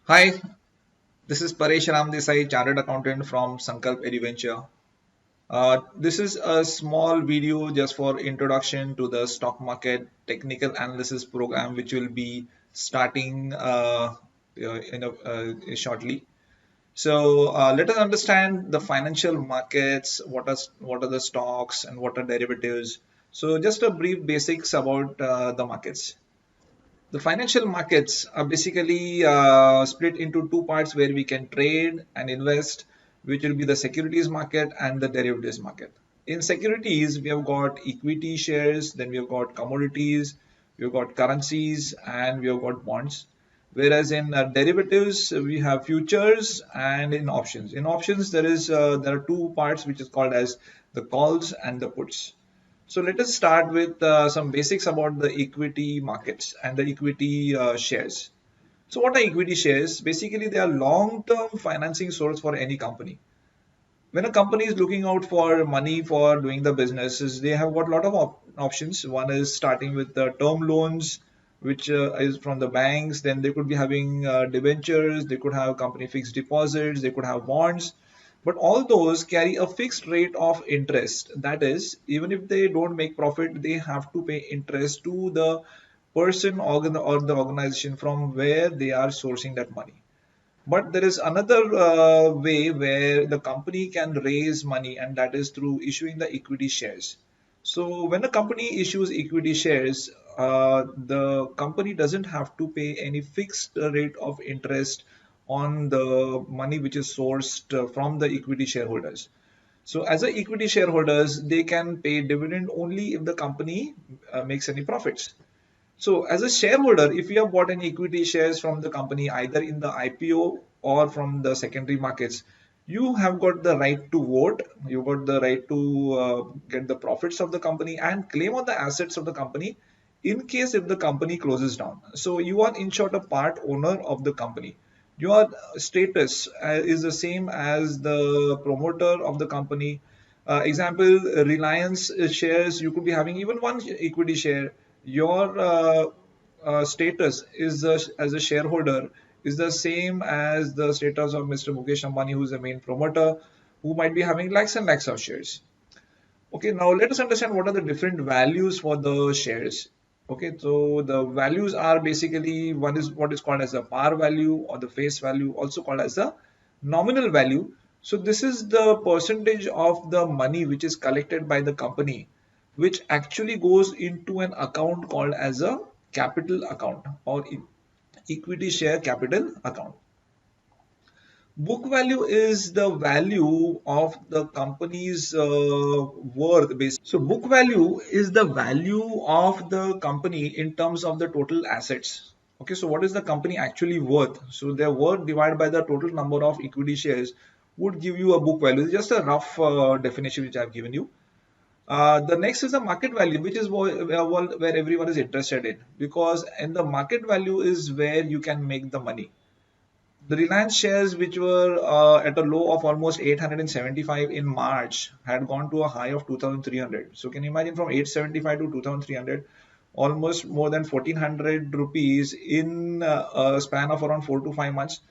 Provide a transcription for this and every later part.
Hi, this is Paresh Ram Desai, Chartered Accountant from Sankalp Eduventure. This is a small video just for introduction to the stock market technical analysis program, which will be starting shortly. So let us understand the financial markets. What are the stocks and what are derivatives? So just a brief basics about the markets. The financial markets are basically split into two parts where we can trade and invest, which will be the securities market and the derivatives market. In securities, we have got equity shares, then we have got commodities, we have got currencies, and we have got bonds. Whereas in derivatives, we have futures and in options. In options, there are two parts which is called as the calls and the puts. So let us start with some basics about the equity markets and the equity shares. So what are equity shares? Basically, they are long-term financing source for any company. When a company is looking out for money for doing the businesses, they have got a lot of options. One is starting with the term loans, which is from the banks. Then they could be having debentures. They could have company fixed deposits. They could have bonds. But all those carry a fixed rate of interest. That is, even if they don't make profit, they have to pay interest to the person or the organization from where they are sourcing that money. But there is another way where the company can raise money, and that is through issuing the equity shares. So when a company issues equity shares, the company doesn't have to pay any fixed rate of interest on the money which is sourced from the equity shareholders. So as a equity shareholders, they can pay dividend only if the company makes any profits. So as a shareholder, if you have bought any equity shares from the company, either in the IPO or from the secondary markets, you have got the right to vote. You got the right to get the profits of the company and claim on the assets of the company in case if the company closes down. So you are in short a part owner of the company. Your status is the same as the promoter of the company. Example, Reliance shares, you could be having even one equity share. Your status as a shareholder is the same as the status of Mr. Mukesh Ambani, who is the main promoter, who might be having lakhs and lakhs of shares. Okay, now let us understand what are the different values for the shares. Okay, so the values are basically one is what is called as the par value or the face value, also called as the nominal value. So this is the percentage of the money which is collected by the company, which actually goes into an account called as a capital account or equity share capital account. Book value is the value of the company's worth basically. So book value is the value of the company in terms of the total assets. Okay, so what is the company actually worth? So their worth divided by the total number of equity shares would give you a book value. It's just a rough definition which I've given you. The next is the market value, which is where everyone is interested in, because in the market value is where you can make the money. The Reliance shares, which were at a low of almost 875 in March, had gone to a high of 2,300. So, can you imagine from 875 to 2,300, almost more than 1,400 rupees in a span of around 4 to 5 months?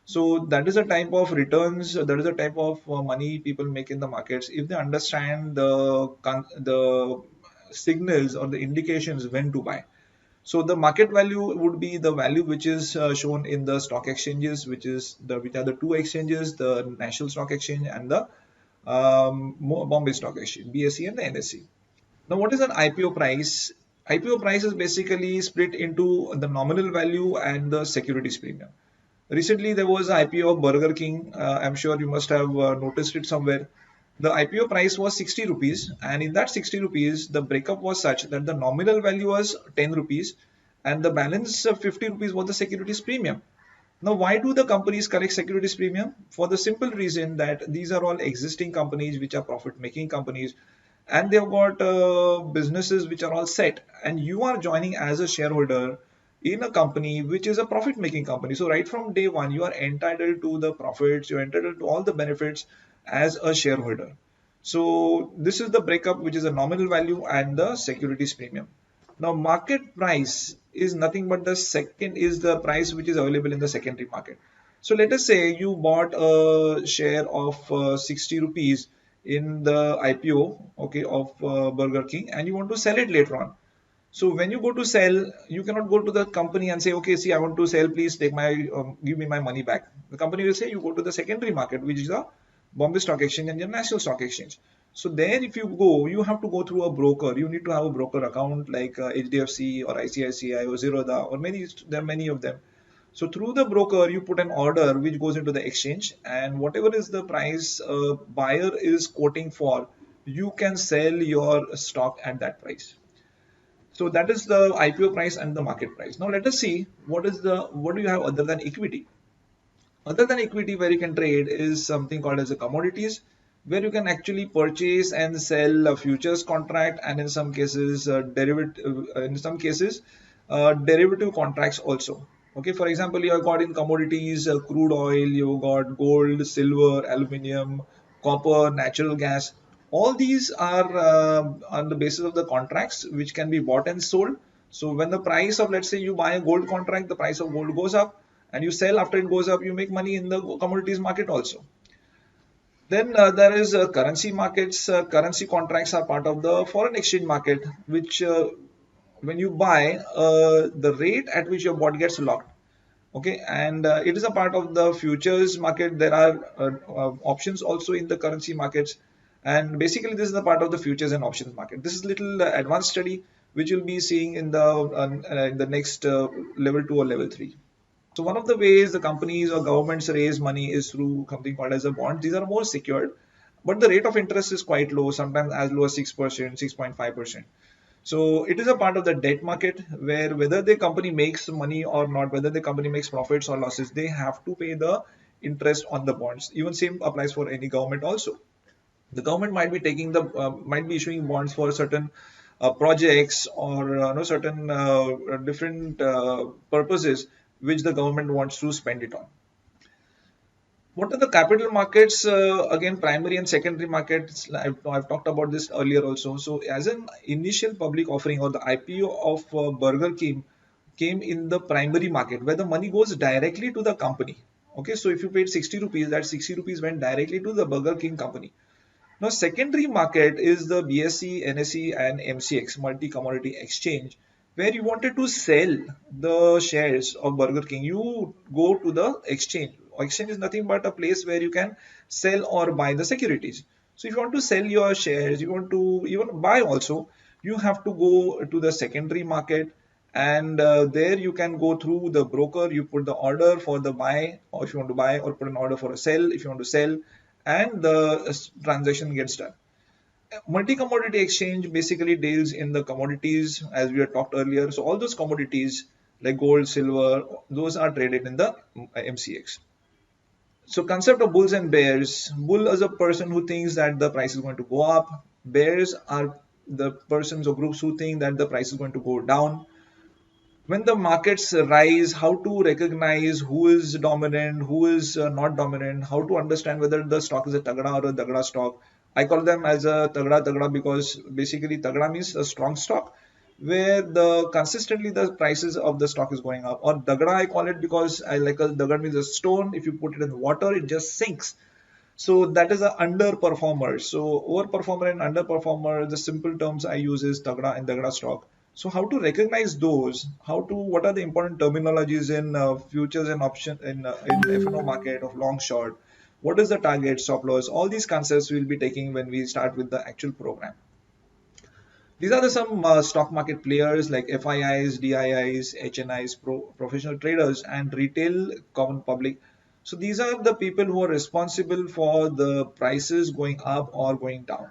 So, that is a type of returns, that is a type of money people make in the markets if they understand the signals or the indications when to buy. So the market value would be the value which is shown in the stock exchanges, which are the two exchanges, the National Stock Exchange and the Bombay Stock Exchange, BSE and the NSE. Now, what is an IPO price? IPO price is basically split into the nominal value and the securities premium. Recently, there was an IPO of Burger King. I'm sure you must have noticed it somewhere. The IPO price was 60 rupees, and in that 60 rupees, the breakup was such that the nominal value was 10 rupees, and the balance of 50 rupees was the securities premium. Now, why do the companies collect securities premium? For the simple reason that these are all existing companies which are profit making companies, and they've got businesses which are all set, and you are joining as a shareholder in a company which is a profit making company. So right from day one, you are entitled to the profits, you're entitled to all the benefits as a shareholder. So this is the breakup, which is a nominal value and the securities premium. Now market price is nothing but the second is the price which is available in the secondary market. So let us say you bought a share of 60 rupees in the IPO, okay, of Burger King, and you want to sell it later on. So when you go to sell, you cannot go to the company and say, okay, see, I want to sell, please take my, give me my money back. The company will say you go to the secondary market, which is the Bombay Stock Exchange and the National Stock Exchange. So there, if you go, you have to go through a broker. You need to have a broker account like HDFC or ICICI or Zerodha or many. There are many of them. So through the broker, you put an order which goes into the exchange, and whatever is the price buyer is quoting for, you can sell your stock at that price. So that is the IPO price and the market price. Now let us see what do you have other than equity. Other than equity, where you can trade is something called as a commodities, where you can actually purchase and sell a futures contract, and in some cases, derivative contracts also. Okay, for example, you have got in commodities, crude oil, you got gold, silver, aluminium, copper, natural gas. All these are on the basis of the contracts which can be bought and sold. So when the price of, let's say you buy a gold contract, the price of gold goes up, and you sell after it goes up, you make money in the commodities market also. Then there is currency markets. Currency contracts are part of the foreign exchange market, which when you buy, the rate at which your bought gets locked. Okay, and it is a part of the futures market. There are options also in the currency markets, and basically this is the part of the futures and options market. This is little advanced study which you'll be seeing in the next level 2 or level 3. So one of the ways the companies or governments raise money is through something called as a bond. These are more secured, but the rate of interest is quite low, sometimes as low as 6%, 6.5%. So it is a part of the debt market where whether the company makes money or not, whether the company makes profits or losses, they have to pay the interest on the bonds. Even same applies for any government also. The government might be taking the might be issuing bonds for certain projects or certain different purposes which the government wants to spend it on. What are the capital markets? Again, primary and secondary markets. I've talked about this earlier also. So, as an initial public offering or the IPO of Burger King came in the primary market where the money goes directly to the company. Okay, so if you paid 60 rupees, that 60 rupees went directly to the Burger King company. Now, secondary market is the BSE, NSE, and MCX, multi commodity exchange, where you wanted to sell the shares of Burger King. You go to the exchange. Exchange is nothing but a place where you can sell or buy the securities. So, if you want to sell your shares, you want to even buy also, you have to go to the secondary market, and there you can go through the broker. You put the order for the buy, or if you want to buy, or put an order for a sell if you want to sell, and the transaction gets done. Multi-commodity exchange basically deals in the commodities as we had talked earlier. So all those commodities like gold, silver, those are traded in the MCX. So concept of bulls and bears. Bull is a person who thinks that the price is going to go up. Bears are the persons or groups who think that the price is going to go down. When the markets rise, how to recognize who is dominant, who is not dominant, how to understand whether the stock is a Tagda or a Dagda stock. I call them as a Tagda because basically Tagda means a strong stock where the consistently the prices of the stock is going up. Or Dagda I call it because I like a Dagda means a stone. If you put it in water, it just sinks. So that is a underperformer. So overperformer and underperformer, the simple terms I use is Tagda and Dagda stock. So how to recognize those? What are the important terminologies in futures and option in F&O market of long short? What is the target, stop loss? All these concepts we'll be taking when we start with the actual program. These are some stock market players like FIIs, DIIs, HNIs, professional traders, and retail common public. So these are the people who are responsible for the prices going up or going down.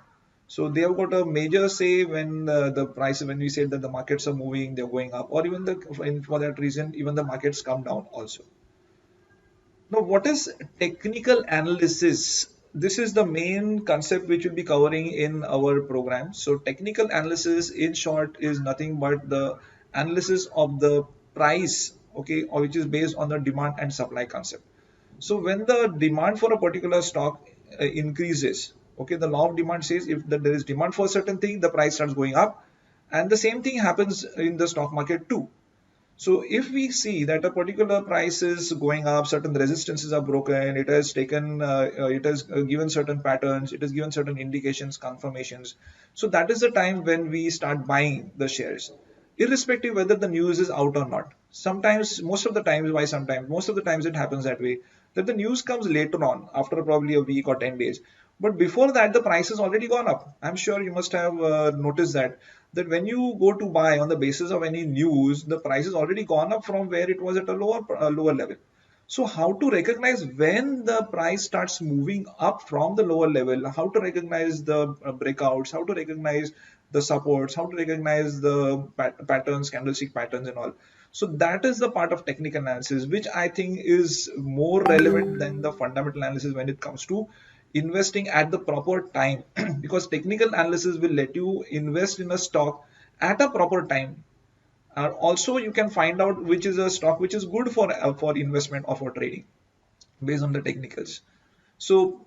So they have got a major say when the price, when we say that the markets are moving, they're going up, or even for that reason, even the markets come down also. Now, what is technical analysis? This is the main concept which we'll be covering in our program. So, technical analysis, in short, is nothing but the analysis of the price, okay, or which is based on the demand and supply concept. So, when the demand for a particular stock increases, okay, the law of demand says if there is demand for a certain thing, the price starts going up, and the same thing happens in the stock market too. So if we see that a particular price is going up, certain resistances are broken, it has taken, it has given certain patterns, it has given certain indications, confirmations. So that is the time when we start buying the shares, irrespective whether the news is out or not. Sometimes, most of the times, why sometimes, most of the times it happens that way, that the news comes later on, after probably a week or 10 days. But before that, the price has already gone up. I'm sure you must have noticed that when you go to buy on the basis of any news, the price has already gone up from where it was at a lower level. So how to recognize when the price starts moving up from the lower level, how to recognize the breakouts, how to recognize the supports, how to recognize the patterns, candlestick patterns and all. So that is the part of technical analysis, which I think is more relevant than the fundamental analysis when it comes to investing at the proper time. Because technical analysis will let you invest in a stock at a proper time. Also, you can find out which is a stock which is good for investment or for trading based on the technicals. So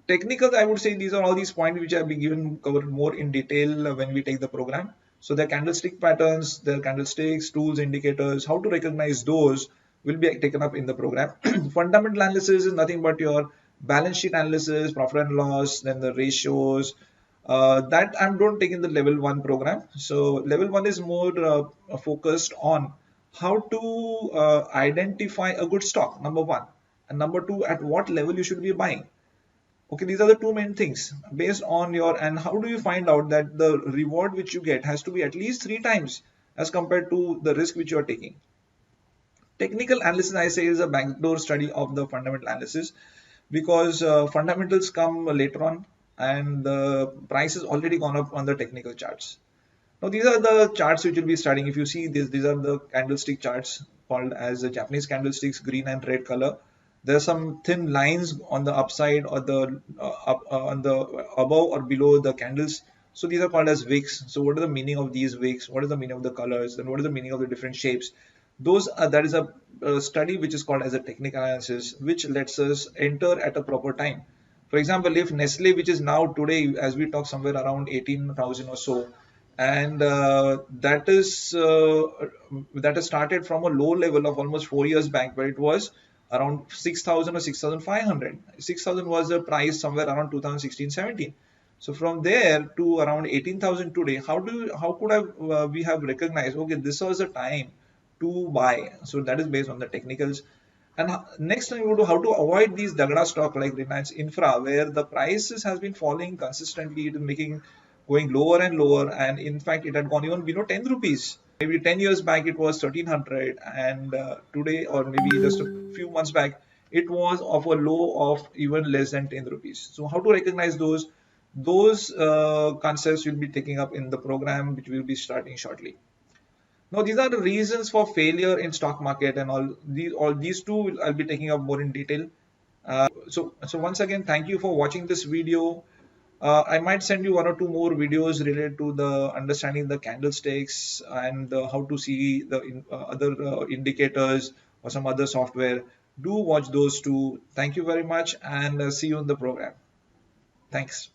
technicals, I would say these are all these points which have been given covered more in detail when we take the program. So the candlestick patterns, the candlesticks, tools, indicators, how to recognize those will be taken up in the program. Fundamental analysis is nothing but your balance sheet analysis, profit and loss, then the ratios. That I'm don't take in the level one program. So level one is more focused on how to identify a good stock, number one, and number two, at what level you should be buying. Okay, these are the two main things based on your, and how do you find out that the reward which you get has to be at least three times as compared to the risk which you are taking. Technical analysis, I say, is a backdoor study of the fundamental analysis, because fundamentals come later on and the price has already gone up on the technical charts. Now, these are the charts which you'll be studying. If you see this, these are the candlestick charts called as the Japanese candlesticks, green and red color. There are some thin lines on the upside or the on the above or below the candles. So these are called as wicks. So what is the meaning of these wicks? What is the meaning of the colors? Then what is the meaning of the different shapes? Those that is a study which is called as a technical analysis, which lets us enter at a proper time. For example, if Nestle, which is now today, as we talk, somewhere around 18,000 or so, and that has started from a low level of almost 4 years back, where it was around 6,000 or 6,500. 6,000 was the price somewhere around 2016-17. So from there to around 18,000 today, how could we have recognized, okay, this was the time to buy? So that is based on the technicals. And next time you do how to avoid these dagda stock like Reliance Infra, where the prices has been falling consistently, it is making going lower and lower, and in fact it had gone even below 10 rupees. Maybe 10 years back it was 1300, and today, or maybe just a few months back, it was of a low of even less than 10 rupees. So how to recognize those concepts will be taking up in the program which will be starting shortly. Now, these are the reasons for failure in stock market, and all these two I'll be taking up more in detail. So once again, thank you for watching this video. I might send you one or two more videos related to the understanding the candlesticks and how to see the other indicators or some other software. Do watch those two. Thank you very much, and see you in the program. Thanks.